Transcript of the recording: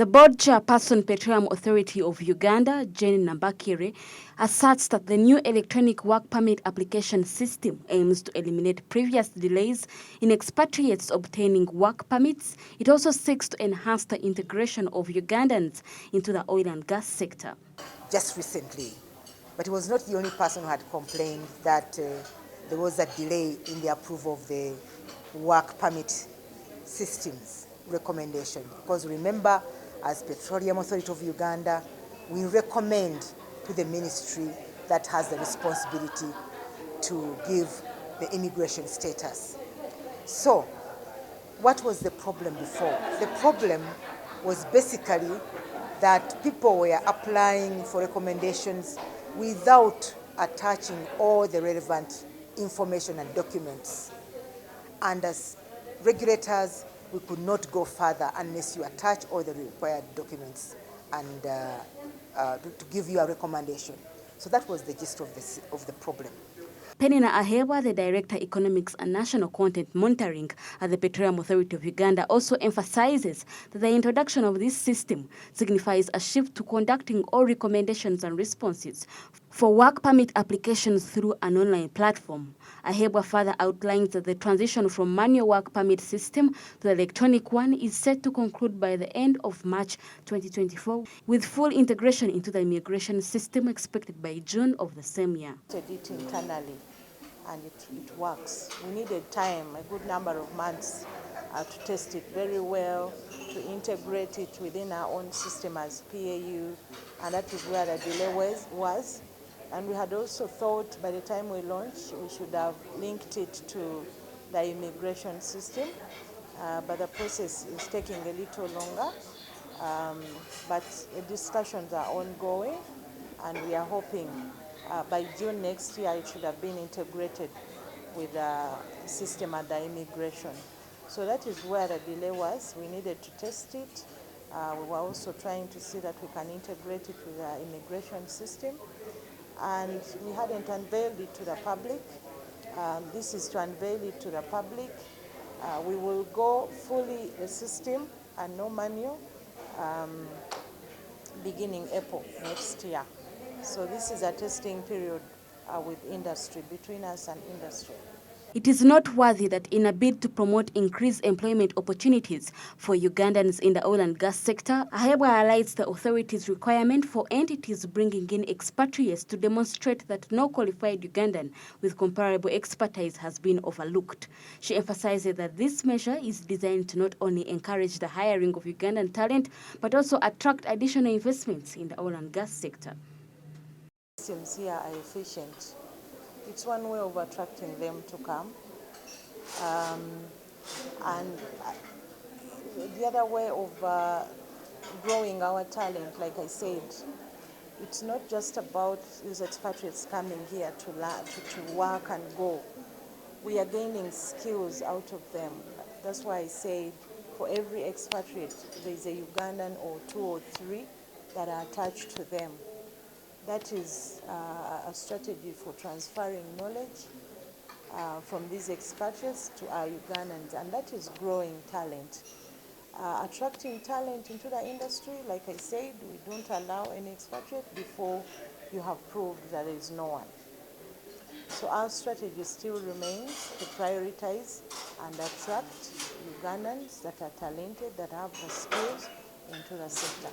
The board chairperson, Petroleum Authority of Uganda, Jane Nambakire, asserts that the new electronic work permit application system aims to eliminate previous delays in expatriates obtaining work permits. It also seeks to enhance the integration of Ugandans into the oil and gas sector. Just recently, but he was not the only person who had complained that there was a delay in the approval of the work permit systems recommendation. Because remember, as Petroleum Authority of Uganda, we recommend to the ministry that has the responsibility to give the immigration status. So, what was the problem before? The problem was basically that people were applying for recommendations without attaching all the relevant information and documents. And as regulators, we could not go further unless you attach all the required documents and to give you a recommendation. So that was the gist of the problem. Penina Ahebwa, the Director, Economics and National Content Monitoring at the Petroleum Authority of Uganda, also emphasizes that the introduction of this system signifies a shift to conducting all recommendations and responses for work permit applications through an online platform. Ahebwa further outlines that the transition from manual work permit system to the electronic one is set to conclude by the end of March 2024, with full integration into the immigration system expected by June of the same year. It internally, and it works. We needed time, a good number of months, to test it very well, to integrate it within our own system as PAU, and that is where the delay was. And we had also thought by the time we launched, we should have linked it to the immigration system, but the process is taking a little longer. But the discussions are ongoing, and we are hoping by June next year it should have been integrated with the system at the immigration. So that is where the delay was. We needed to test it. We were also trying to see that we can integrate it with the immigration system. And we hadn't unveiled it to the public. This is to unveil it to the public. We will go fully the system and no manual beginning April next year. So this is a testing period with industry, between us and industry. It is noteworthy that in a bid to promote increased employment opportunities for Ugandans in the oil and gas sector, Ahebwa highlights the authority's requirement for entities bringing in expatriates to demonstrate that no qualified Ugandan with comparable expertise has been overlooked. She emphasizes that this measure is designed to not only encourage the hiring of Ugandan talent, but also attract additional investments in the oil and gas sector. Systems here are efficient. It's one way of attracting them to come. And the other way of growing our talent, like I said, it's not just about these expatriates coming here to work and go. We are gaining skills out of them. That's why I said for every expatriate, there's a Ugandan or 2 or 3 that are attached to them. That is a strategy for transferring knowledge from these expatriates to our Ugandans, and that is growing talent. Attracting talent into the industry, like I said, we don't allow any expatriate before you have proved that there is no one. So our strategy still remains to prioritize and attract Ugandans that are talented, that have the skills into the sector.